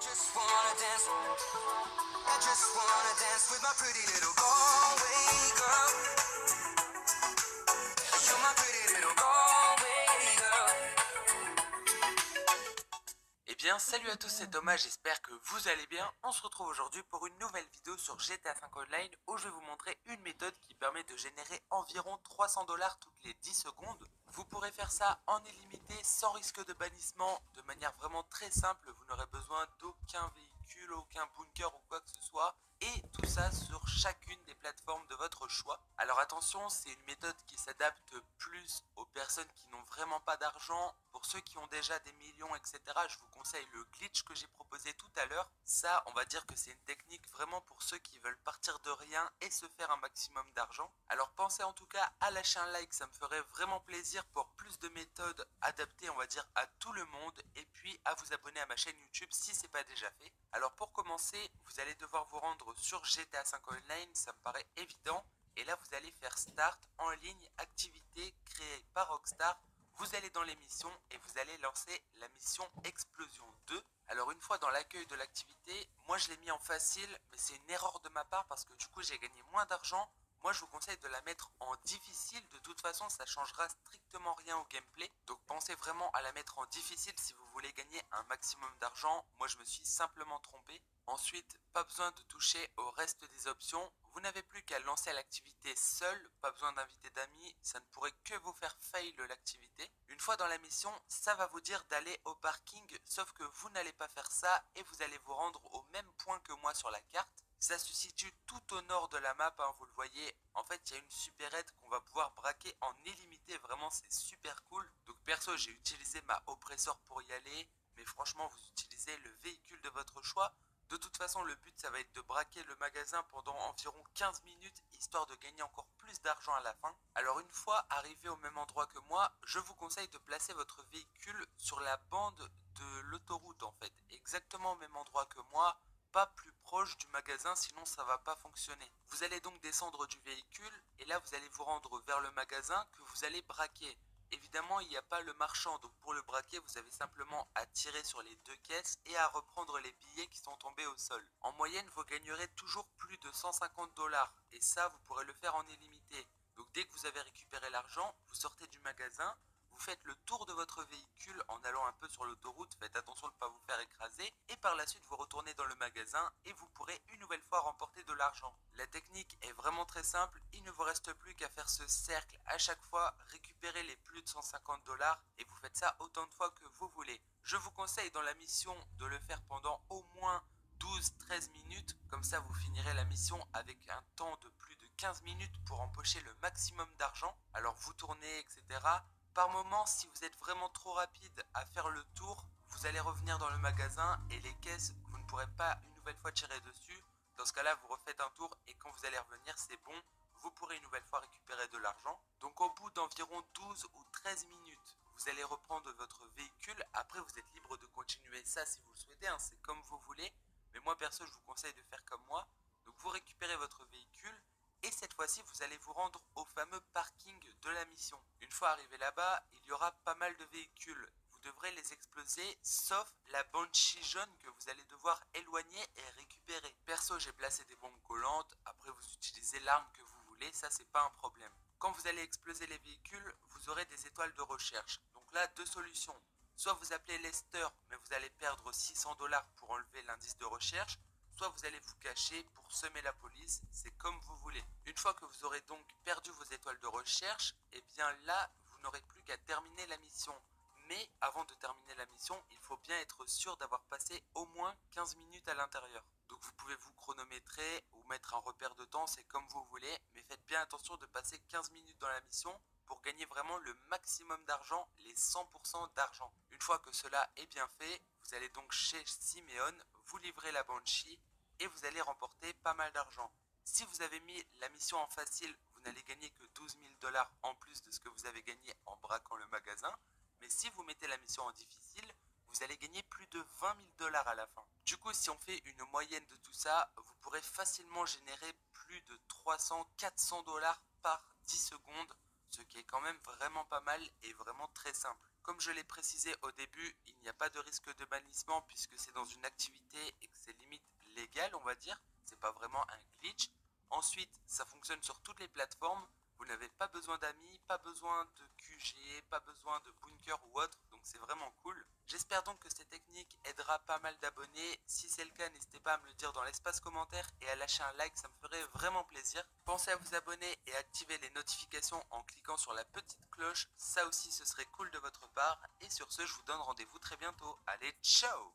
just wanna dance. I just wanna dance with my pretty little Galway girl. You're my pretty little Galway girl. Eh bien salut à tous, c'est Thomas, j'espère que vous allez bien. On se retrouve aujourd'hui pour une nouvelle vidéo sur GTA 5 Online où je vais vous montrer une méthode qui permet de générer environ 300 $ toutes les 10 secondes. Vous pourrez faire ça en illimité, sans risque de bannissement, de manière vraiment très simple. Vous n'aurez besoin d'aucun véhicule, aucun bunker ou quoi que ce soit. Et tout ça sur chacune des plateformes de votre choix. Alors attention, c'est une méthode qui s'adapte plus aux personnes qui n'ont vraiment pas d'argent. Pour ceux qui ont déjà des millions, etc., je vous conseille le glitch que j'ai proposé tout à l'heure. Ça, on va dire que c'est une technique vraiment pour ceux qui veulent partir de rien et se faire un maximum d'argent. Alors pensez en tout cas à lâcher un like, ça me ferait vraiment plaisir pour plus de méthodes adaptées, on va dire, à tout le monde. Et puis à vous abonner à ma chaîne YouTube si ce n'est pas déjà fait. Alors pour commencer, vous allez devoir vous rendre sur GTA 5 Online, ça me paraît évident. Et là, vous allez faire Start, en ligne, activité créée par Rockstar. Vous allez dans les missions et vous allez lancer la mission Explosion 2. Alors une fois dans l'accueil de l'activité, moi je l'ai mis en facile, mais c'est une erreur de ma part parce que du coup j'ai gagné moins d'argent. Moi je vous conseille de la mettre en difficile, de toute façon ça changera strictement rien au gameplay. Donc pensez vraiment à la mettre en difficile si vous voulez gagner un maximum d'argent. Moi je me suis simplement trompé. Ensuite, pas besoin de toucher au reste des options. Vous n'avez plus qu'à lancer l'activité seul, pas besoin d'inviter d'amis, ça ne pourrait que vous faire fail l'activité. Une fois dans la mission, ça va vous dire d'aller au parking, sauf que vous n'allez pas faire ça et vous allez vous rendre au même point que moi sur la carte. Ça se situe tout au nord de la map, hein, vous le voyez. En fait, il y a une supérette qu'on va pouvoir braquer en illimité, vraiment c'est super cool. Donc perso, j'ai utilisé ma oppresseur pour y aller, mais franchement, vous utilisez le véhicule de votre choix. De toute façon, le but, ça va être de braquer le magasin pendant environ 15 minutes, histoire de gagner encore plus d'argent à la fin. Alors une fois arrivé au même endroit que moi, je vous conseille de placer votre véhicule sur la bande de l'autoroute en fait. Exactement au même endroit que moi, pas plus proche du magasin, sinon ça va pas fonctionner. Vous allez donc descendre du véhicule, et là vous allez vous rendre vers le magasin que vous allez braquer. Évidemment, il n'y a pas le marchand, donc pour le braquer, vous avez simplement à tirer sur les deux caisses et à reprendre les billets qui sont tombés au sol. En moyenne, vous gagnerez toujours plus de 150 $, et ça, vous pourrez le faire en illimité. Donc dès que vous avez récupéré l'argent, vous sortez du magasin, vous faites le tour de votre véhicule en allant un peu sur l'autoroute, faites attention de ne pas vous faire écraser, et par la suite vous retournez dans le magasin et vous pourrez une nouvelle fois remporter de l'argent. La technique est vraiment très simple, il ne vous reste plus qu'à faire ce cercle à chaque fois, récupérer les plus de 150 $, et vous faites ça autant de fois que vous voulez. Je vous conseille dans la mission de le faire pendant au moins 12-13 minutes, comme ça vous finirez la mission avec un temps de plus de 15 minutes pour empocher le maximum d'argent. Alors vous tournez, etc. Par moment, si vous êtes vraiment trop rapide à faire le tour, vous allez revenir dans le magasin et les caisses, vous ne pourrez pas une nouvelle fois tirer dessus. Dans ce cas-là, vous refaites un tour et quand vous allez revenir, c'est bon, vous pourrez une nouvelle fois récupérer de l'argent. Donc au bout d'environ 12 ou 13 minutes, vous allez reprendre votre véhicule. Après, vous êtes libre de continuer ça si vous le souhaitez, hein, c'est comme vous voulez. Mais moi, perso, je vous conseille de faire comme moi. Donc vous récupérez votre véhicule. Et cette fois-ci, vous allez vous rendre au fameux parking de la mission. Une fois arrivé là-bas, il y aura pas mal de véhicules. Vous devrez les exploser, sauf la Banshee jaune que vous allez devoir éloigner et récupérer. Perso, j'ai placé des bombes collantes. Après, vous utilisez l'arme que vous voulez, ça c'est pas un problème. Quand vous allez exploser les véhicules, vous aurez des étoiles de recherche. Donc là, deux solutions. Soit vous appelez Lester, mais vous allez perdre 600 $ pour enlever l'indice de recherche. Soit vous allez vous cacher pour semer la police, c'est comme vous voulez. Une fois que vous aurez donc perdu vos étoiles de recherche, et bien là, vous n'aurez plus qu'à terminer la mission. Mais avant de terminer la mission, il faut bien être sûr d'avoir passé au moins 15 minutes à l'intérieur. Donc vous pouvez vous chronométrer ou mettre un repère de temps, c'est comme vous voulez, mais faites bien attention de passer 15 minutes dans la mission pour gagner vraiment le maximum d'argent, les 100% d'argent. Une fois que cela est bien fait, vous allez donc chez Simeon, vous livrez la Banshee et vous allez remporter pas mal d'argent. Si vous avez mis la mission en facile, vous n'allez gagner que 12 000 $ en plus de ce que vous avez gagné en braquant le magasin. Mais si vous mettez la mission en difficile, vous allez gagner plus de 20 000 $ à la fin. Du coup, si on fait une moyenne de tout ça, vous pourrez facilement générer plus de 300-400 $ par 10 secondes, ce qui est quand même vraiment pas mal et vraiment très simple. Comme je l'ai précisé au début, il n'y a pas de risque de bannissement puisque c'est dans une activité et que c'est limite légal, on va dire. C'est pas vraiment un glitch. Ensuite, ça fonctionne sur toutes les plateformes. Vous n'avez pas besoin d'amis, pas besoin de QG, pas besoin de bunker ou autre, donc c'est vraiment cool. J'espère donc que cette technique aidera pas mal d'abonnés. Si c'est le cas, n'hésitez pas à me le dire dans l'espace commentaire et à lâcher un like, ça me ferait vraiment plaisir. Pensez à vous abonner et activer les notifications en cliquant sur la petite cloche, ça aussi ce serait cool de votre part. Et sur ce, je vous donne rendez-vous très bientôt. Allez, ciao!